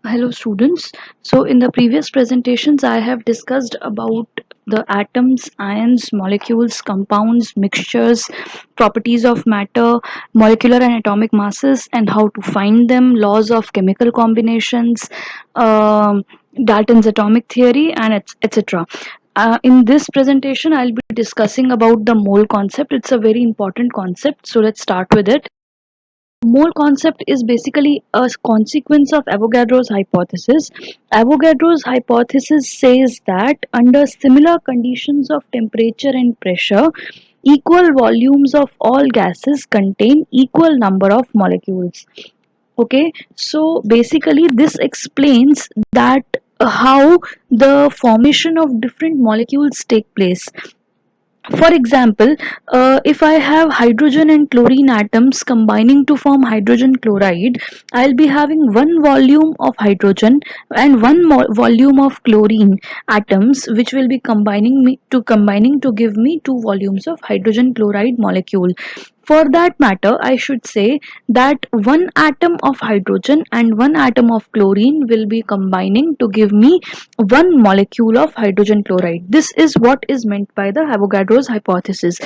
Hello students. So in the previous presentations I have discussed about the atoms, ions, molecules, compounds, mixtures, properties of matter, molecular and atomic masses and how to find them, laws of chemical combinations, Dalton's atomic theory and etc. In this presentation I'll be discussing about the mole concept. It's a very important concept. So let's start with it. Mole concept is basically a consequence of Avogadro's hypothesis. Avogadro's hypothesis says that under similar conditions of temperature and pressure, equal volumes of all gases contain equal number of molecules. Okay, so basically this explains that how the formation of different molecules take place. For example, if I have hydrogen and chlorine atoms combining to form hydrogen chloride, I'll be having one volume of hydrogen and one volume of chlorine atoms, which will be combining to give me two volumes of hydrogen chloride molecule. For that matter, I should say that one atom of hydrogen and one atom of chlorine will be combining to give me one molecule of hydrogen chloride. This is what is meant by the Avogadro's hypothesis.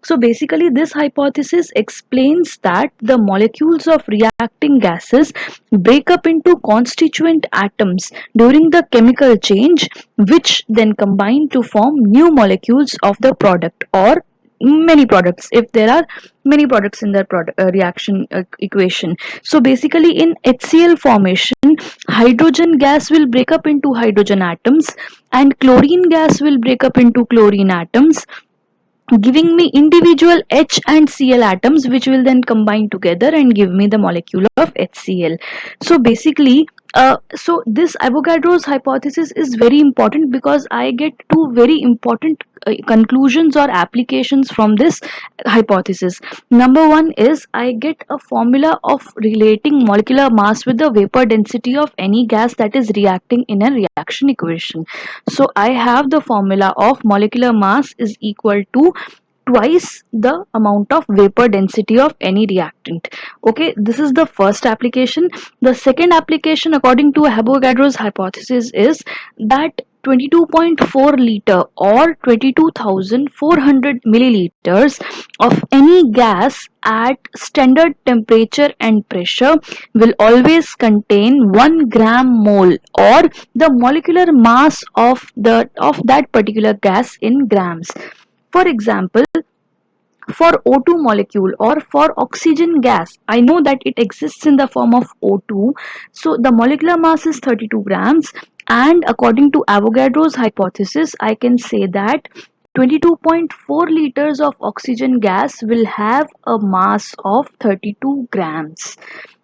So basically this hypothesis explains that the molecules of reacting gases break up into constituent atoms during the chemical change, which then combine to form new molecules of the product or many products if there are many products in the reaction equation. So basically in HCl formation, hydrogen gas will break up into hydrogen atoms and chlorine gas will break up into chlorine atoms, giving me individual H and Cl atoms, which will then combine together and give me the molecule of HCl. So basically so this Avogadro's hypothesis is very important because I get two very important conclusions or applications from this hypothesis. Number one is I get a formula of relating molecular mass with the vapor density of any gas that is reacting in a reaction equation. So I have the formula of molecular mass is equal to twice the amount of vapor density of any reactant. Okay, this is the first application. The second application according to Avogadro's hypothesis is that 22.4 liter or 22,400 milliliters of any gas at standard temperature and pressure will always contain 1 gram mole or the molecular mass of that particular gas in grams. For example, for O2 molecule or for oxygen gas, I know that it exists in the form of O2. So the molecular mass is 32 grams, and according to Avogadro's hypothesis, I can say that 22.4 liters of oxygen gas will have a mass of 32 grams.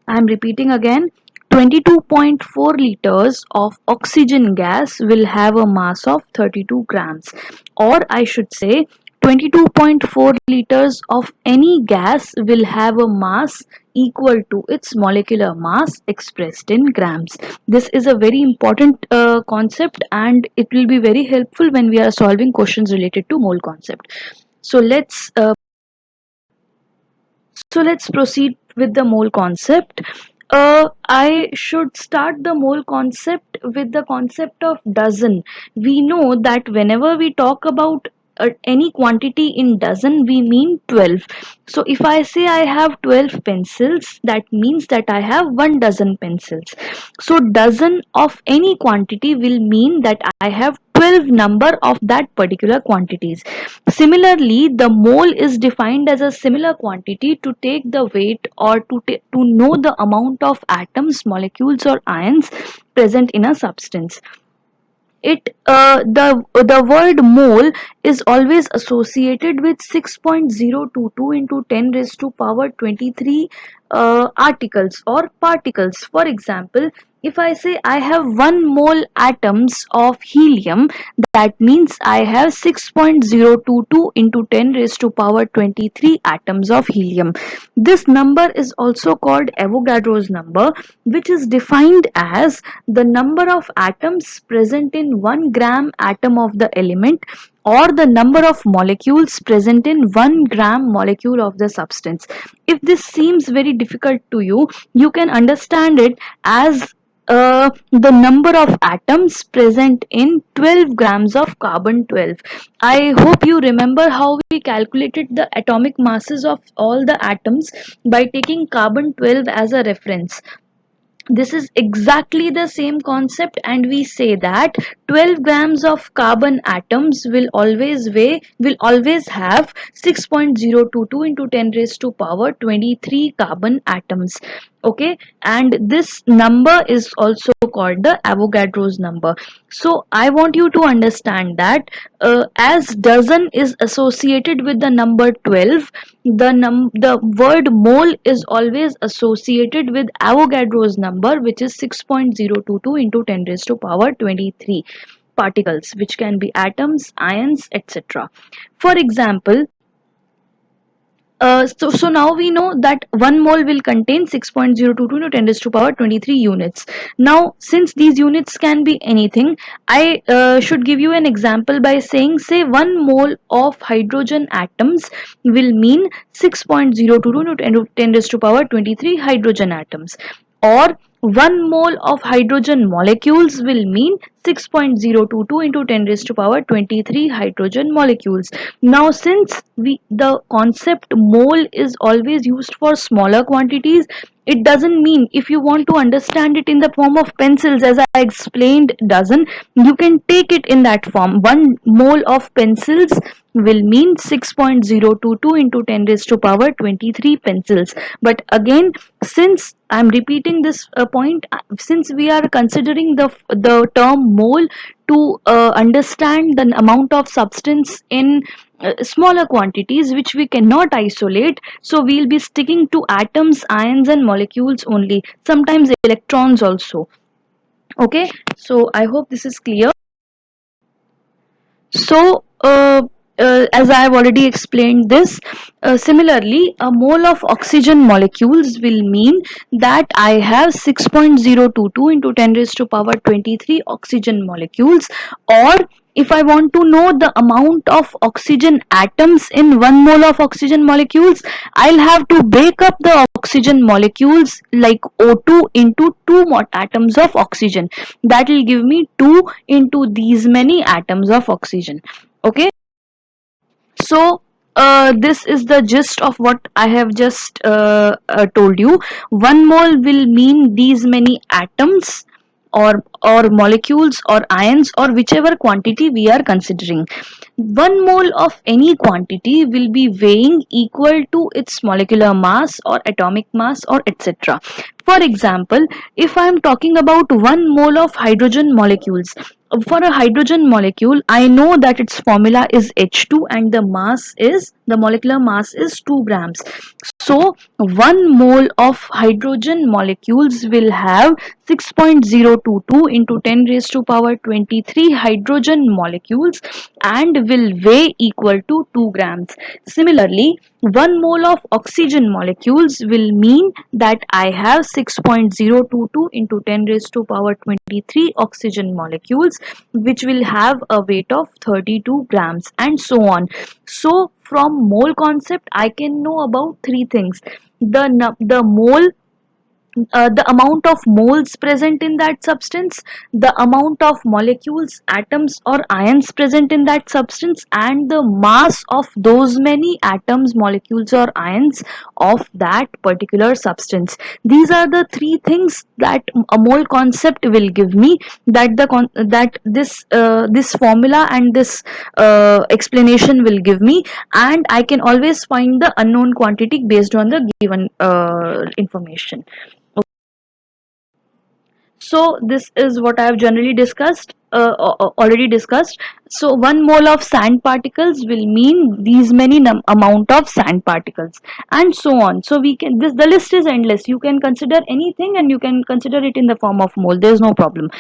I am repeating again, 22.4 liters of oxygen gas will have a mass of 32 grams, or I should say 22.4 liters of any gas will have a mass equal to its molecular mass expressed in grams. This is a very important concept and it will be very helpful when we are solving questions related to mole concept. So let's proceed with the mole concept. I should start the mole concept with the concept of dozen. We know that whenever we talk about any quantity in dozen, we mean 12. So if I say I have 12 pencils, that means that I have 1 dozen pencils. So dozen of any quantity will mean that I have 12 number of that particular quantities. Similarly, the mole is defined as a similar quantity to take the weight or to know the amount of atoms, molecules or ions present in a substance. The word mole is always associated with 6.022 into 10 raised to power 23 articles or particles. For example, if I say I have 1 mole atoms of helium, that means I have 6.022 into 10 raised to power 23 atoms of helium. This number is also called Avogadro's number, which is defined as the number of atoms present in 1 gram atom of the element or the number of molecules present in 1 gram molecule of the substance. If this seems very difficult to you, you can understand it as the number of atoms present in 12 grams of carbon 12. I hope you remember how we calculated the atomic masses of all the atoms by taking carbon 12 as a reference. This is exactly the same concept, and we say that 12 grams of carbon atoms will always have 6.022 into 10 raised to power 23 carbon atoms. Okay, and this number is also called the Avogadro's number. So I want you to understand that as dozen is associated with the number 12, the word mole is always associated with Avogadro's number, which is 6.022 into 10 raised to power 23 particles, which can be atoms, ions, etc. For example, so now we know that 1 mole will contain 6.022 to 10 raised to power 23 units. Now, since these units can be anything, I should give you an example by saying, say 1 mole of hydrogen atoms will mean 6.022 to 10 raised to power 23 hydrogen atoms, or 1 mole of hydrogen molecules will mean 6.022 into 10 raised to power 23 hydrogen molecules. Now, since the concept mole is always used for smaller quantities, it doesn't mean, if you want to understand it in the form of pencils, as I explained dozen, you can take it in that form. 1 mole of pencils will mean 6.022 into 10 raised to power 23 pencils. But again, since I'm repeating this point, since we are considering the term mole to understand the amount of substance in smaller quantities which we cannot isolate, so we'll be sticking to atoms, ions and molecules only, sometimes electrons also. Okay, so I hope this is clear. So, as I have already explained this, similarly, a mole of oxygen molecules will mean that I have 6.022 into 10 raised to power 23 oxygen molecules. Or if I want to know the amount of oxygen atoms in 1 mole of oxygen molecules, I'll have to break up the oxygen molecules like O2 into 2 more atoms of oxygen. That will give me 2 into these many atoms of oxygen. Okay, so this is the gist of what I have just told you. 1 mole will mean these many atoms or molecules or ions or whichever quantity we are considering. 1 mole of any quantity will be weighing equal to its molecular mass or atomic mass or etc. For example, if I am talking about 1 mole of hydrogen molecules, for a hydrogen molecule, I know that its formula is H2 and the molecular mass is 2 grams. So 1 mole of hydrogen molecules will have 6.022 into 10 raised to power 23 hydrogen molecules and will weigh equal to 2 grams. Similarly, 1 mole of oxygen molecules will mean that I have 6.022 into 10 raised to power 23 oxygen molecules, which will have a weight of 32 grams, and so on. So from mole concept, I can know about three things: the mole, the amount of moles present in that substance, the amount of molecules, atoms or ions present in that substance, and the mass of those many atoms, molecules or ions of that particular substance. These are the three things that a mole concept will give me, that this formula and this explanation will give me, and I can always find the unknown quantity based on the given information. So this is what I have generally discussed, already discussed. So 1 mole of sand particles will mean these many amount of sand particles, and so on. So we can, the list is endless. You can consider anything and you can consider it in the form of mole. There is no problem.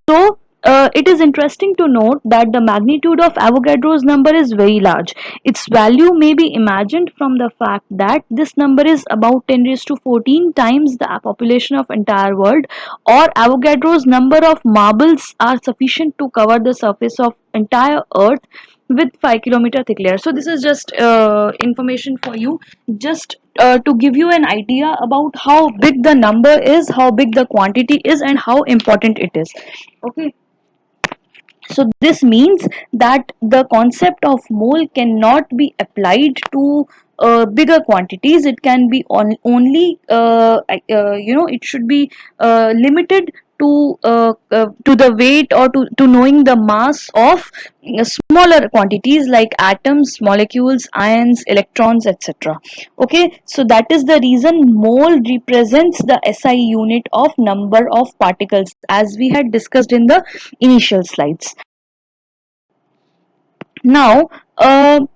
So it is interesting to note that the magnitude of Avogadro's number is very large. Its value may be imagined from the fact that this number is about 10 raised to 14 times the population of entire world, or Avogadro's number of marbles are sufficient to cover the surface of entire earth with 5 km thick layer. So this is just information for you, just to give you an idea about how big the number is, how big the quantity is, and how important it is. Okay, so this means that the concept of mole cannot be applied to bigger quantities. It can be only it should be limited to the weight, or to knowing the mass of smaller quantities like atoms, molecules, ions, electrons, etc. Okay, so that is the reason mole represents the SI unit of number of particles, as we had discussed in the initial slides. Now,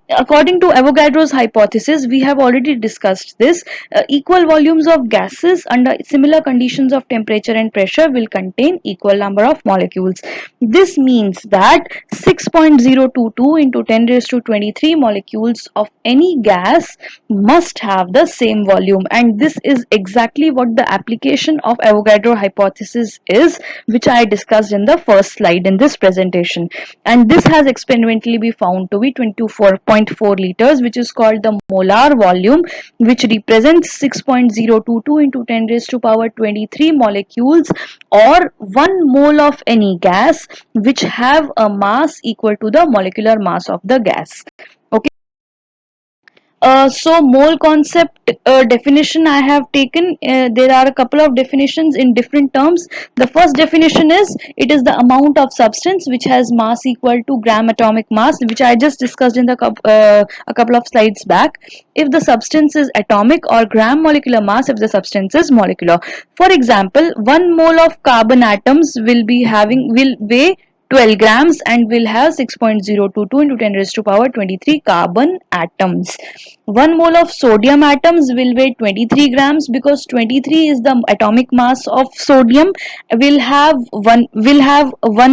according to Avogadro's hypothesis, we have already discussed this. Equal volumes of gases under similar conditions of temperature and pressure will contain equal number of molecules. This means that 6.022 into 10 raised to 23 molecules of any gas must have the same volume, and this is exactly what the application of Avogadro hypothesis is, which I discussed in the first slide in this presentation. And this has experimentally been found to be 24.4 liters, which is called the molar volume, which represents 6.022 into 10 raised to power 23 molecules, or 1 mole of any gas which have a mass equal to the molecular mass of the gas. Okay. So mole concept definition I have taken. There are a couple of definitions in different terms. The first definition is, it is the amount of substance which has mass equal to gram atomic mass, which I just discussed in the a couple of slides back. If the substance is atomic, or gram molecular mass if the substance is molecular. For example, 1 mole of carbon atoms will weigh 12 grams and will have 6.022 into 10 raised to power 23 carbon atoms. 1 mole of sodium atoms will weigh 23 grams, because 23 is the atomic mass of sodium. Will have 1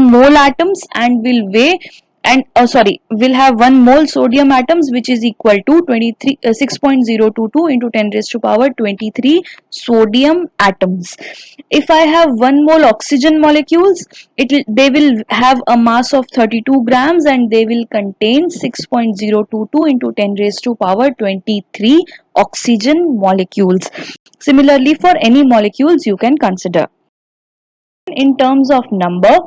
mole atoms and will weigh, and will have 1 mole sodium atoms, which is equal to 6.022 into 10 raised to power 23 sodium atoms. If I have 1 mole oxygen molecules, they will have a mass of 32 grams and they will contain 6.022 into 10 raised to power 23 oxygen molecules. Similarly, for any molecules you can consider. In terms of number,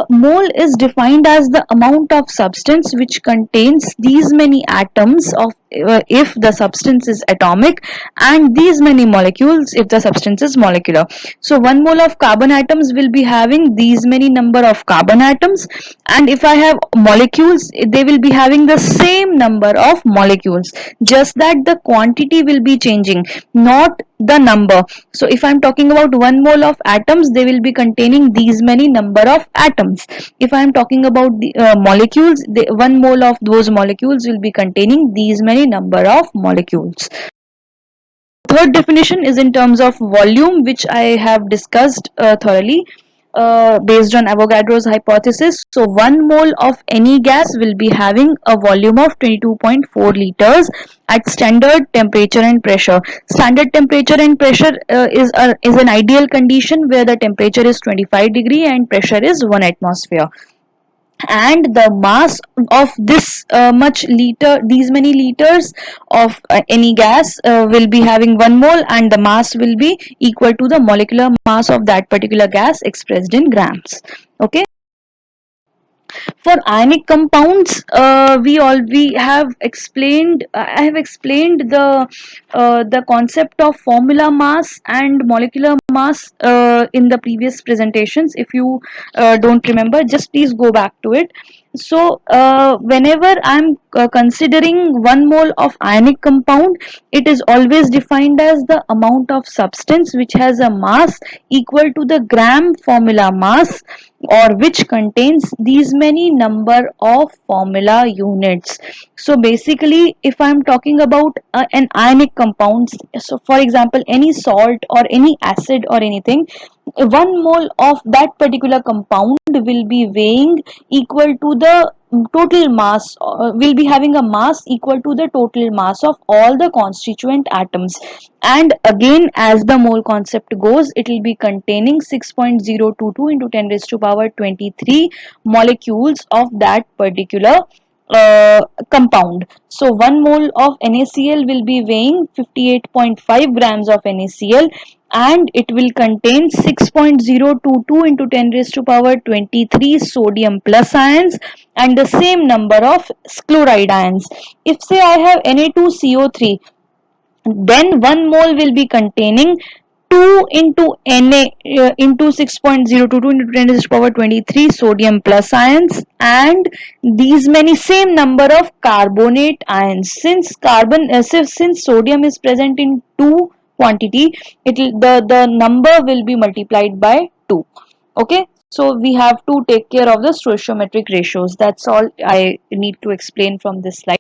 mole is defined as the amount of substance which contains these many atoms of if the substance is atomic, and these many molecules if the substance is molecular. So 1 mole of carbon atoms will be having these many number of carbon atoms, and if I have molecules, they will be having the same number of molecules, just that the quantity will be changing, not the number. So if I'm talking about 1 mole of atoms, they will be containing these many number of atoms. If I'm talking about the molecules, 1 mole of those molecules will be containing these many number of molecules. Third definition is in terms of volume, which I have discussed thoroughly. Based on Avogadro's hypothesis. So 1 mole of any gas will be having a volume of 22.4 liters at standard temperature and pressure. Standard temperature and pressure is an ideal condition where the temperature is 25 degree and pressure is 1 atmosphere. And the mass of these many liters of any gas will be having 1 mole, and the mass will be equal to the molecular mass of that particular gas expressed in grams. Okay. For ionic compounds, we have explained. I have explained the concept of formula mass and molecular mass in the previous presentations. If you don't remember, just please go back to it. So whenever I'm considering 1 mole of ionic compound, it is always defined as the amount of substance which has a mass equal to the gram formula mass, or which contains these many number of formula units. So basically, if I'm talking about an ionic compound, so for example any salt or any acid or anything, 1 mole of that particular compound will be weighing equal to the total mass, will be having a mass equal to the total mass of all the constituent atoms. And again, as the mole concept goes, it will be containing 6.022 into 10 raised to power 23 molecules of that particular compound. So 1 mole of NaCl will be weighing 58.5 grams of NaCl, and it will contain 6.022 into 10 raised to power 23 sodium plus ions and the same number of chloride ions. If say I have Na2CO3, then 1 mole will be containing 2 into Na into 6.022 into 10 to the power 23 sodium plus ions and these many same number of carbonate ions. Since since sodium is present in 2 quantity, the number will be multiplied by 2. Okay, so we have to take care of the stoichiometric ratios. That's all I need to explain from this slide.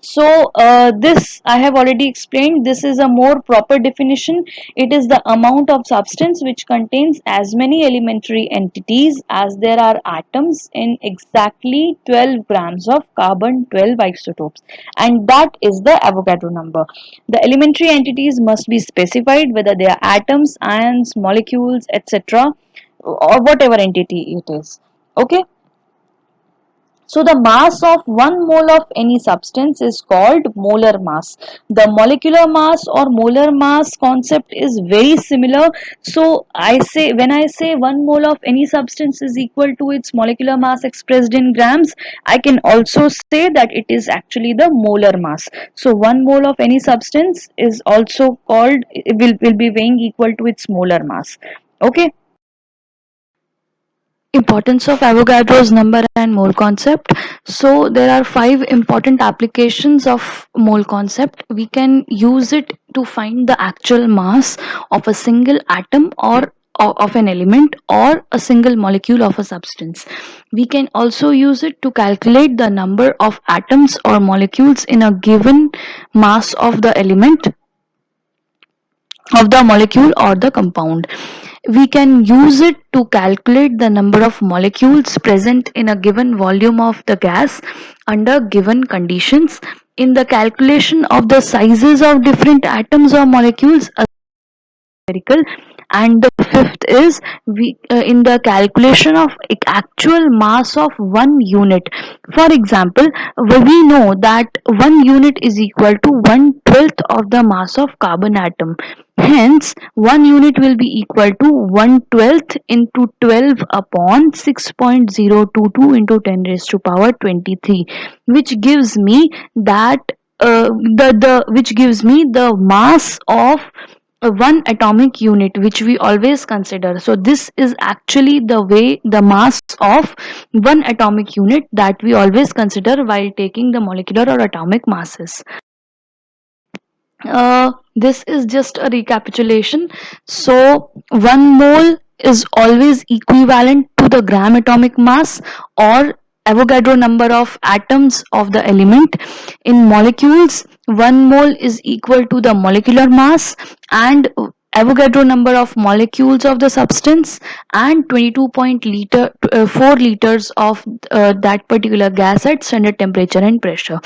So this I have already explained. This is a more proper definition. It is the amount of substance which contains as many elementary entities as there are atoms in exactly 12 grams of carbon 12 isotopes, and that is the Avogadro number. The elementary entities must be specified, whether they are atoms, ions, molecules, etc., or whatever entity it is. Okay. So the mass of 1 mole of any substance is called molar mass. The molecular mass or molar mass concept is very similar. So when I say 1 mole of any substance is equal to its molecular mass expressed in grams, I can also say that it is actually the molar mass. So 1 mole of any substance is also called, will be weighing equal to its molar mass. Okay. Importance of Avogadro's number and mole concept. So there are 5 important applications of mole concept. We can use it to find the actual mass of a single atom or of an element or a single molecule of a substance. We can also use it to calculate the number of atoms or molecules in a given mass of the element, of the molecule or the compound. We can use it to calculate the number of molecules present in a given volume of the gas under given conditions. In the calculation of the sizes of different atoms or molecules, numerical. And the fifth is we in the calculation of actual mass of 1 unit. For example, we know that 1 unit is equal to 1/12 of the mass of carbon atom. Hence 1 unit will be equal to 1/12 into 12 upon 6.022 into 10 raised to power 23, which gives me that the which gives me the mass of one atomic unit, which we always consider. So this is actually the mass of one atomic unit that we always consider while taking the molecular or atomic masses. This is just a recapitulation. So 1 mole is always equivalent to the gram atomic mass or Avogadro number of atoms of the element. In molecules, 1 mole is equal to the molecular mass and Avogadro number of molecules of the substance and 22.4 liters of that particular gas at standard temperature and pressure.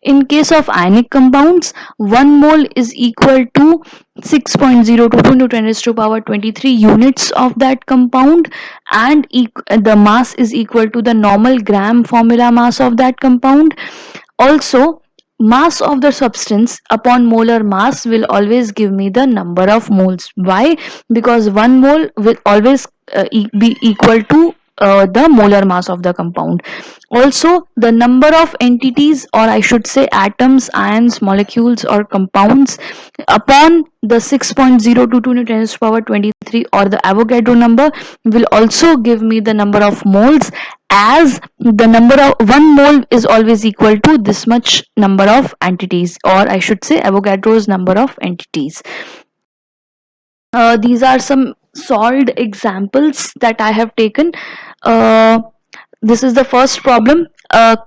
In case of ionic compounds, 1 mole is equal to 6.022 into 10 raised to power 23 units of that compound, and the mass is equal to the normal gram formula mass of that compound. Also, mass of the substance upon molar mass will always give me the number of moles. Why? Because 1 mole will always be equal to the molar mass of the compound. Also, the number of entities, or I should say atoms, ions, molecules or compounds upon the 6.022 into 10 to the power 23 or the Avogadro number will also give me the number of moles, as the number of 1 mole is always equal to this much number of entities, or I should say Avogadro's number of entities. These are some solved examples that I have taken. This is the first problem.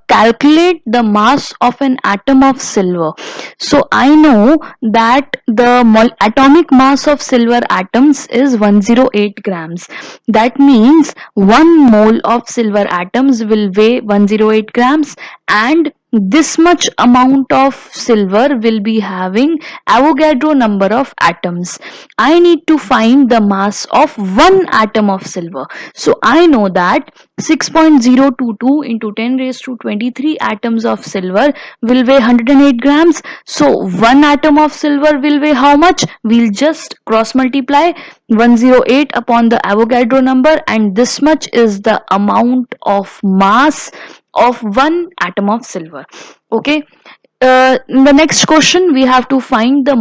Calculate the mass of an atom of silver. So I know that the atomic mass of silver atoms is 108 grams. That means 1 mole of silver atoms will weigh 108 grams, and this much amount of silver will be having Avogadro number of atoms. I need to find the mass of one atom of silver. So I know that 6.022 into 10 raised to 23 atoms of silver will weigh 108 grams. So one atom of silver will weigh how much? We'll just cross multiply 108 upon the Avogadro number, and this much is the amount of mass of one atom of silver. Okay. In the next question, we have to find the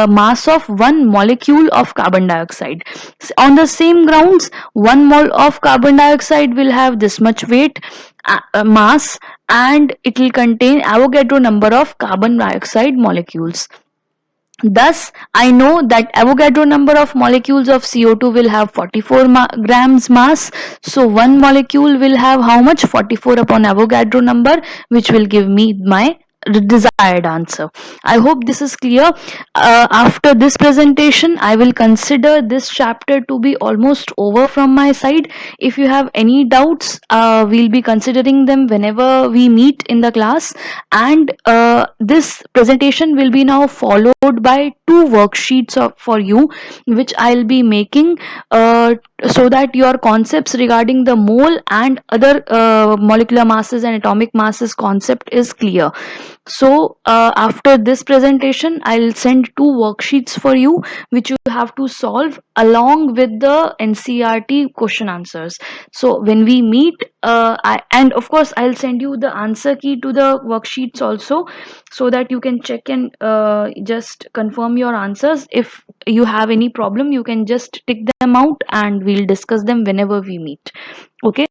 mass of one molecule of carbon dioxide. On the same grounds, 1 mole of carbon dioxide will have this much weight, mass, and it will contain Avogadro number of carbon dioxide molecules. Thus, I know that Avogadro number of molecules of CO2 will have 44 grams mass. So, one molecule will have how much? 44 upon Avogadro number, which will give me my desired answer. I hope this is clear. After this presentation, I will consider this chapter to be almost over from my side. If you have any doubts, we'll be considering them whenever we meet in the class. And this presentation will be now followed by 2 worksheets for you, which I'll be making so that your concepts regarding the mole and other molecular masses and atomic masses concept is clear. So after this presentation, I'll send 2 worksheets for you, which you have to solve along with the NCERT question answers. So when we meet, and of course I'll send you the answer key to the worksheets also, so that you can check and just confirm your answers. If you have any problem, you can just tick them out and we'll discuss them whenever we meet. Okay.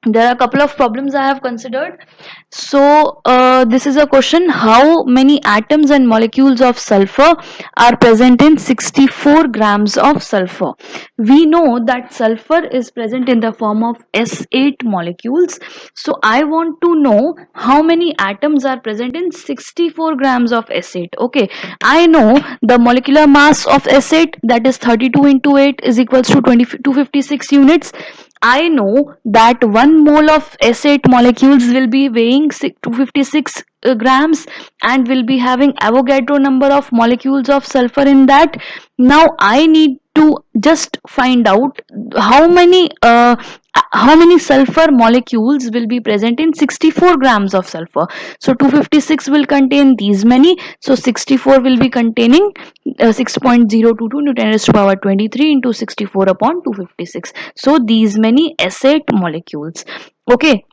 There are a couple of problems I have considered. So this is a question: how many atoms and molecules of sulfur are present in 64 grams of sulfur? We know that sulfur is present in the form of S8 molecules. So I want to know how many atoms are present in 64 grams of S8. Okay, I know the molecular mass of S8, that is 32 into 8 is equals to 256 units. I know that 1 mole of S8 molecules will be weighing 256 grams and will be having Avogadro number of molecules of sulfur in that. Now I need to just find out how many sulfur molecules will be present in 64 grams of sulfur. So 256 will contain these many. So 64 will be containing 6.022 into 10 raised to power 23 into 64 upon 256. So these many S8 molecules. Okay.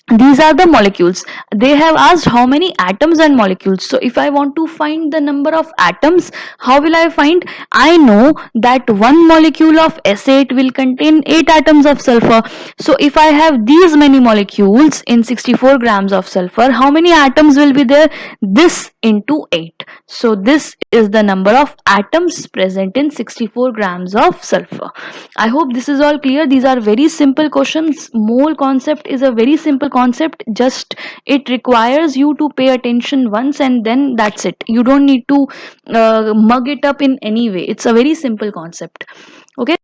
These are the molecules. They have asked how many atoms and molecules. So if I want to find the number of atoms, how will I find? I know that 1 molecule of S8 will contain 8 atoms of sulfur. So if I have these many molecules in 64 grams of sulfur, how many atoms will be there? This into 8. So this is the number of atoms present in 64 grams of sulfur. I hope this is all clear. These are very simple questions. Mole concept is a very simple concept. Just it requires you to pay attention once, and then that's it. You don't need to mug it up in any way. It's a very simple concept. Okay.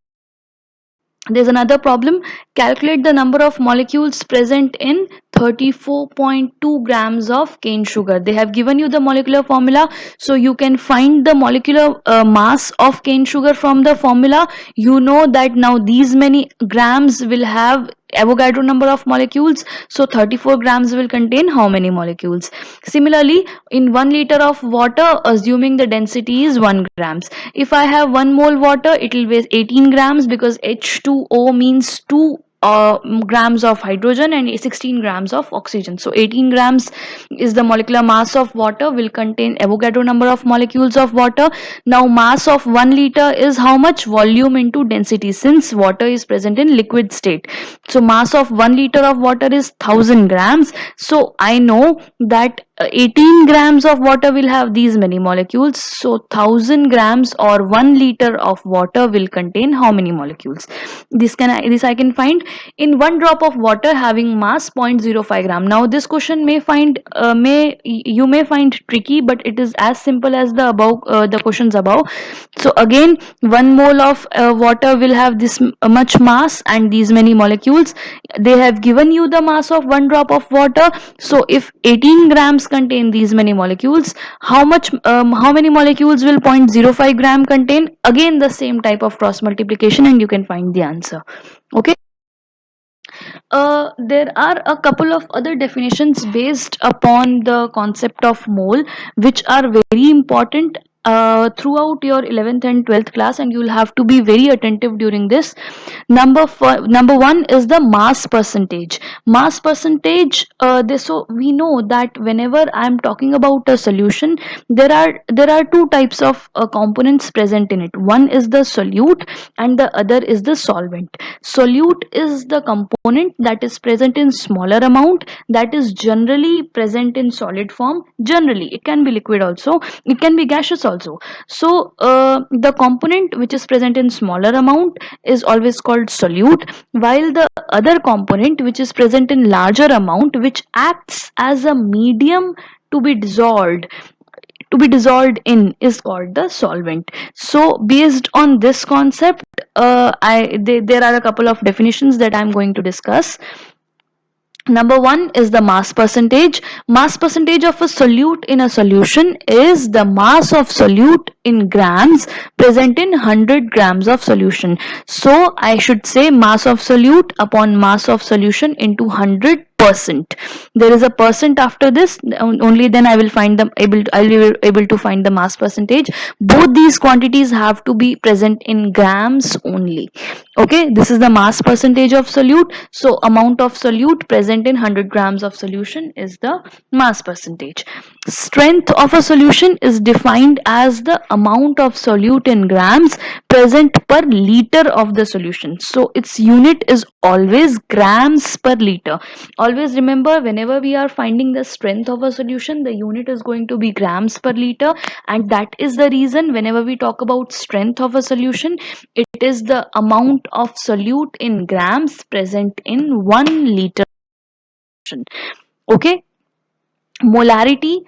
There's another problem. Calculate the number of molecules present in 34.2 grams of cane sugar. They have given you the molecular formula, so you can find the molecular mass of cane sugar from the formula. You know that now these many grams will have Avogadro number of molecules. So 34 grams will contain how many molecules? Similarly, in 1 liter of water, assuming the density is 1 grams. If I have 1 mole water, it will weigh 18 grams because H2O means 2 grams of hydrogen and 16 grams of oxygen. So 18 grams is the molecular mass of water, will contain Avogadro number of molecules of water. Now mass of 1 liter is how much? Volume into density, since water is present in liquid state. So mass of 1 liter of water is 1000 grams. So I know that 18 grams of water will have these many molecules. So 1000 grams or 1 liter of water will contain how many molecules? This I can find in one drop of water having mass 0.05 gram. Now this question you may find tricky, but it is as simple as the questions above. So again, 1 mole of water will have this much mass and these many molecules. They have given you the mass of 1 drop of water. So if 18 grams contain these many molecules, how many molecules will 0.05 gram contain? Again the same type of cross multiplication and you can find the answer. Okay. There are a couple of other definitions based upon the concept of mole, which are very important throughout your 11th and 12th class, and you will have to be very attentive during this. Number one is the mass percentage. Mass percentage. So we know that whenever I am talking about a solution, there are two types of components present in it. One is the solute, and the other is the solvent. Solute is the component that is present in smaller amount, that is generally present in solid form. Generally, it can be liquid also, it can be gaseous also. So the component which is present in smaller amount is always called solute, while the other component which is present in larger amount, which acts as a medium to be dissolved in, is called the solvent. So based on this concept, there are a couple of definitions that I'm going to discuss. Number one is the mass percentage. Mass percentage of a solute in a solution is the mass of solute in grams present in 100 grams of solution. So I should say mass of solute upon mass of solution into 100%. There is a percent after this, only then I will be able to find the mass percentage. Both these quantities have to be present in grams only. Okay, this is the mass percentage of solute. So amount of solute present in 100 grams of solution is the mass percentage. Strength of a solution is defined as the amount of solute in grams present per liter of the solution. So its unit is always grams per liter. Always remember, whenever we are finding the strength of a solution, the unit is going to be grams per liter, and that is the reason whenever we talk about strength of a solution, it is the amount of solute in grams present in 1 liter. Okay. Molarity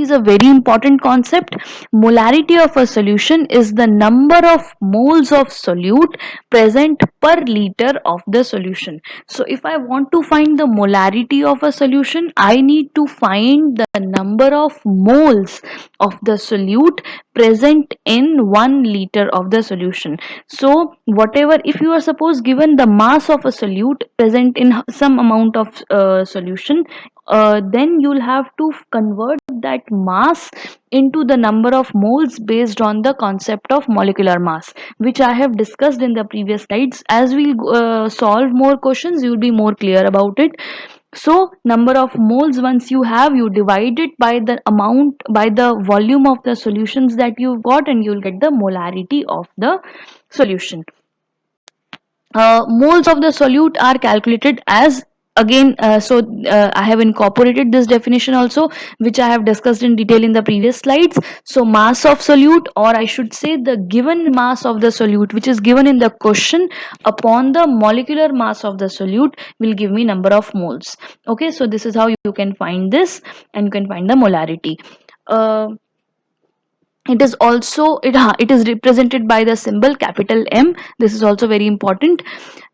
is a very important concept. Molarity of a solution is the number of moles of solute present per liter of the solution. So if I want to find the molarity of a solution, I need to find the number of moles of the solute present in 1 liter of the solution. So whatever, if you are suppose given the mass of a solute present in some amount of solution, then you'll have to convert that mass into the number of moles based on the concept of molecular mass, which I have discussed in the previous slides. As we solve more questions, you'll be more clear about it. So number of moles, once you have, you divide it by the amount, by the volume of the solutions that you've got, and you'll get the molarity of the solution. Moles of the solute are calculated as, again, I have incorporated this definition also, which I have discussed in detail in the previous slides. So mass of solute, or I should say the given mass of the solute which is given in the question, upon the molecular mass of the solute will give me number of moles. Okay, so this is how you can find this, and you can find the molarity. It is also, it is represented by the symbol capital M. This is also very important.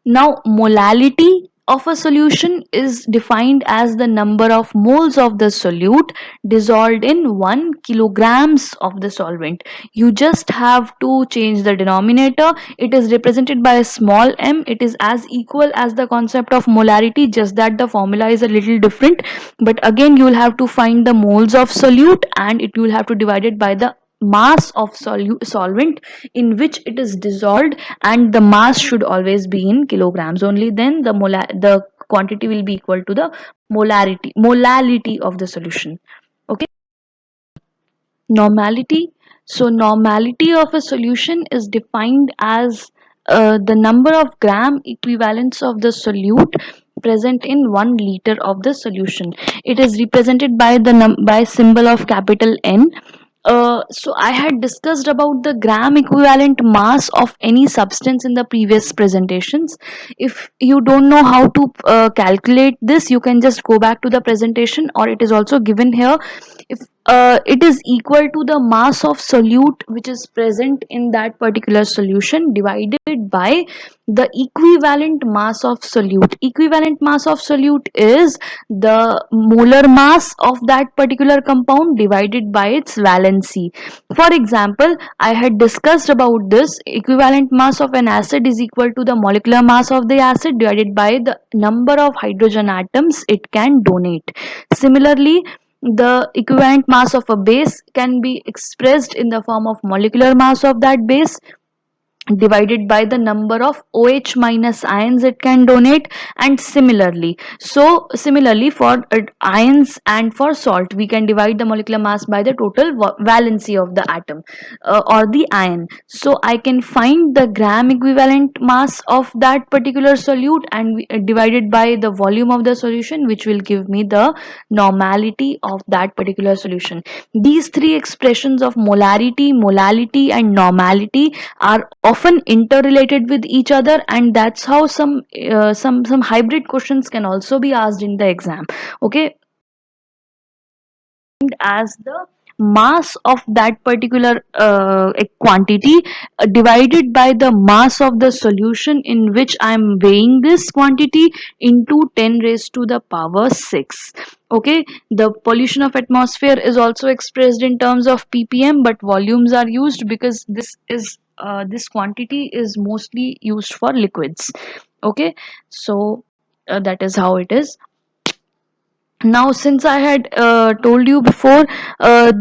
Now molality of a solution is defined as the number of moles of the solute dissolved in 1 kilograms of the solvent. You just have to change the denominator. It is represented by a small m. It is as equal as the concept of molarity, just that the formula is a little different. But again, you will have to find the moles of solute, and it will have to divide it by the mass of solvent in which it is dissolved, and the mass should always be in kilograms. Only then the quantity will be equal to the molality of the solution. Okay. Normality. So normality of a solution is defined as the number of gram equivalents of the solute present in 1 liter of the solution. It is represented by the by symbol of capital N. So I had discussed about the gram equivalent mass of any substance in the previous presentations. If you don't know how to calculate this, you can just go back to the presentation, or it is also given here. If it is equal to the mass of solute which is present in that particular solution divided by the equivalent mass of solute. Equivalent mass of solute is the molar mass of that particular compound divided by its valency. For example, I had discussed about this. Equivalent mass of an acid is equal to the molecular mass of the acid divided by the number of hydrogen atoms it can donate. Similarly, the equivalent mass of a base can be expressed in the form of molecular mass of that base divided by the number of OH minus ions it can donate, and similarly for ions and for salt we can divide the molecular mass by the total valency of the atom or the ion. So I can find the gram equivalent mass of that particular solute and divided by the volume of the solution, which will give me the normality of that particular solution. These three expressions of molarity, molality and normality are often interrelated with each other, and that's how some hybrid questions can also be asked in the exam. Okay, as the mass of that particular quantity divided by the mass of the solution in which I am weighing this quantity into 10 raised to the power 6. Okay, the pollution of atmosphere is also expressed in terms of ppm, but volumes are used because this quantity is mostly used for liquids. Okay, so that is how it is. Now, since I had told you before,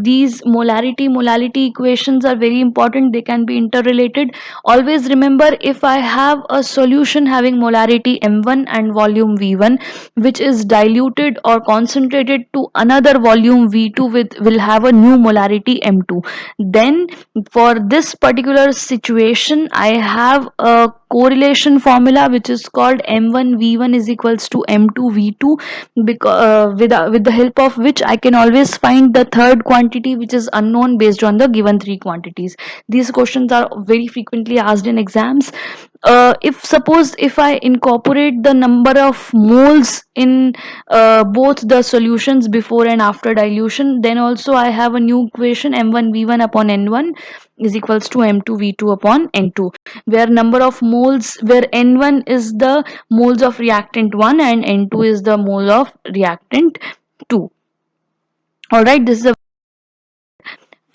these molality equations are very important. They can be interrelated. Always remember, if I have a solution having molarity m1 and volume v1, which is diluted or concentrated to another volume v2 with will have a new molarity m2, then for this particular situation I have a correlation formula which is called m1 v1 is equals to m2 v2, because with the help of which I can always find the third quantity which is unknown based on the given three quantities. These questions are very frequently asked in exams. If suppose if I incorporate the number of moles in both the solutions before and after dilution, then also I have a new equation m1 v1 upon n1 is equals to m2 v2 upon n2, where number of moles, where n1 is the moles of reactant 1 and n2 is the mole of reactant 2. All right, this is a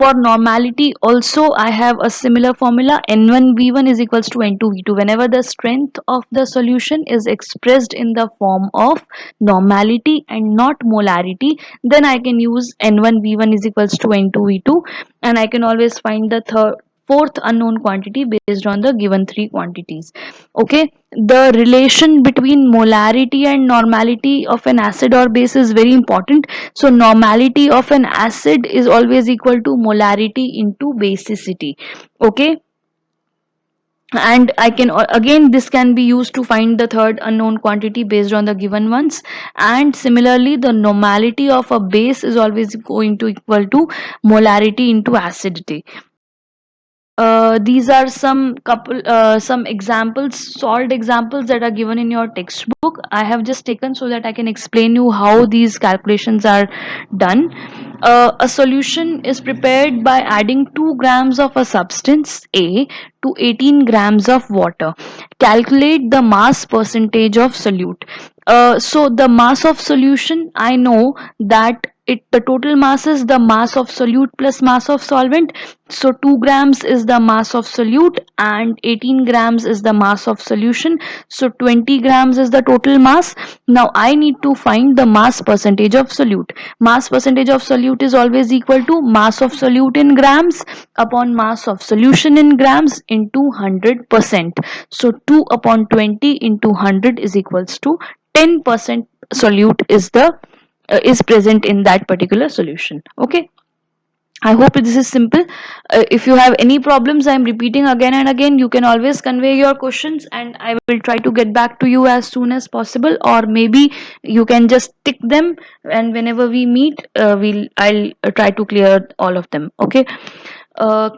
for normality also I have a similar formula. N1 V1 is equals to N2 V2. Whenever the strength of the solution is expressed in the form of normality and not molarity, then I can use N1 V1 is equals to N2 V2, and I can always find the fourth unknown quantity based on the given three quantities. Okay, the relation between molarity and normality of an acid or base is very important. So normality of an acid is always equal to molarity into basicity. Okay, and I can again this can be used to find the third unknown quantity based on the given ones. And similarly, the normality of a base is always going to equal to molarity into acidity. These are some examples, solved examples that are given in your textbook. I have just taken so that I can explain you how these calculations are done. A solution is prepared by adding 2 grams of a substance A to 18 grams of water. Calculate the mass percentage of solute. So the mass of solution, I know that the total mass is the mass of solute plus mass of solvent. So 2 grams is the mass of solute and 18 grams is the mass of solution. So 20 grams is the total mass. Now I need to find the mass percentage of solute. Mass percentage of solute is always equal to mass of solute in grams upon mass of solution in grams into 100%. So 2 upon 20 into 100 is equals to 10% solute is present in that particular solution. Okay, I hope this is simple. If you have any problems, I'm repeating again and again. You can always convey your questions, and I will try to get back to you as soon as possible. Or maybe you can just tick them, and whenever we meet, I'll try to clear all of them. Okay.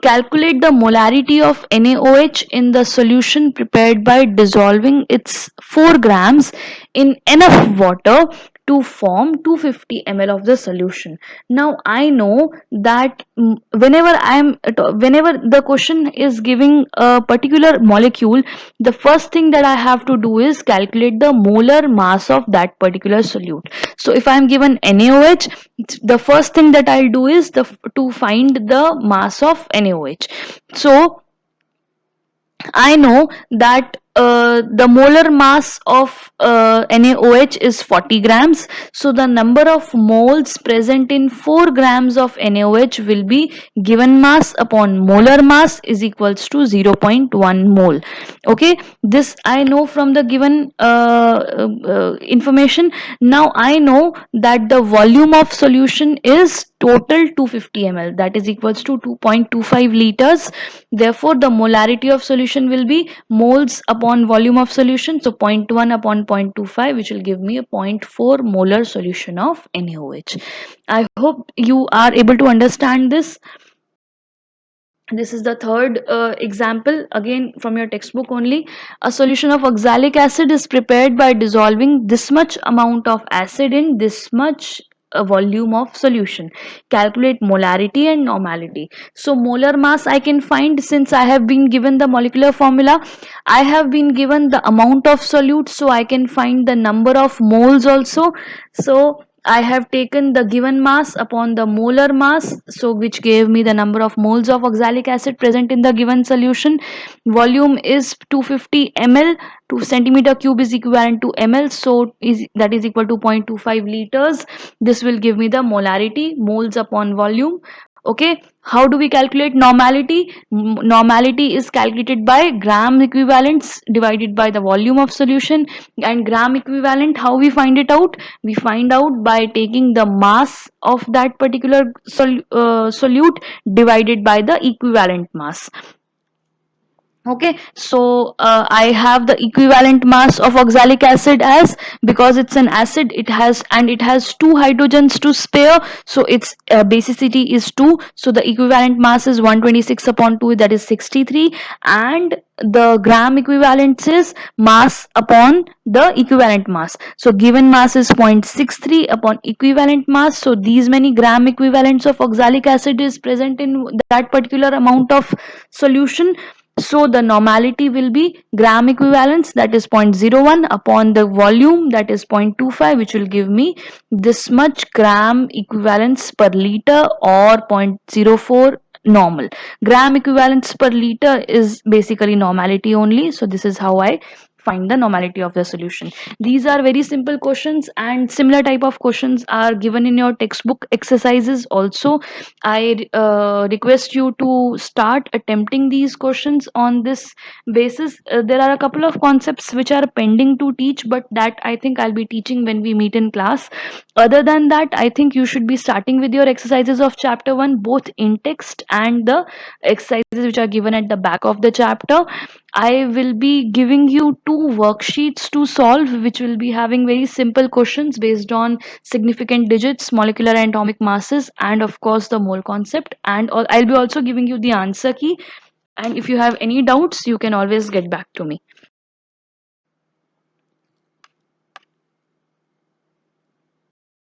Calculate the molarity of NaOH in the solution prepared by dissolving its 4 grams in enough water to form 250 ml of the solution. Now I know that whenever the question is giving a particular molecule, the first thing that I have to do is calculate the molar mass of that particular solute. So if I am given NaOH, the first thing that I'll do is to find the mass of NaOH. So I know that the molar mass of NaOH is 40 grams. So the number of moles present in 4 grams of NaOH will be given mass upon molar mass is equals to 0.1 mole. Okay, this I know from the given information. Now I know that the volume of solution is total 250 ml, that is equals to 2.25 liters. Therefore the molarity of solution will be moles upon volume of solution, so 0.1 upon 0.25, which will give me a 0.4 molar solution of NaOH. I hope you are able to understand this. This is the third example, again from your textbook only. A solution of oxalic acid is prepared by dissolving this much amount of acid in this much volume of solution. Calculate molarity and normality. So molar mass I can find, since I have been given the molecular formula. I have been given the amount of solute, so I can find the number of moles also. So I have taken the given mass upon the molar mass, so which gave me the number of moles of oxalic acid present in the given solution. Volume is 250 ml. 2 centimeter cube is equivalent to ml, so that is equal to 0.25 liters. This will give me the molarity, moles upon volume. Okay, how do we calculate normality? Normality is calculated by gram equivalents divided by the volume of solution. And gram equivalent, how we find it out? We find out by taking the mass of that particular solute divided by the equivalent mass. Okay, so I have the equivalent mass of oxalic acid as, because it's an acid, it has two hydrogens to spare, so its basicity is 2, so the equivalent mass is 126 upon 2, that is 63, and the gram equivalent is mass upon the equivalent mass. So given mass is 0.63 upon equivalent mass, so these many gram equivalents of oxalic acid is present in that particular amount of solution. So the normality will be gram equivalence, that is 0.01 upon the volume, that is 0.25, which will give me this much gram equivalence per liter, or 0.04 normal. Gram equivalence per liter is basically normality only. So this is how I find the normality of the solution. These are very simple questions, and similar type of questions are given in your textbook exercises also. I request you to start attempting these questions on this basis. There are a couple of concepts which are pending to teach, but that I think I'll be teaching when we meet in class. Other than that, I think you should be starting with your exercises of chapter 1, both in text and the exercises which are given at the back of the chapter. I will be giving you 2 worksheets to solve, which will be having very simple questions based on significant digits, molecular and atomic masses, and of course the mole concept. And I'll be also giving you the answer key. And if you have any doubts, you can always get back to me.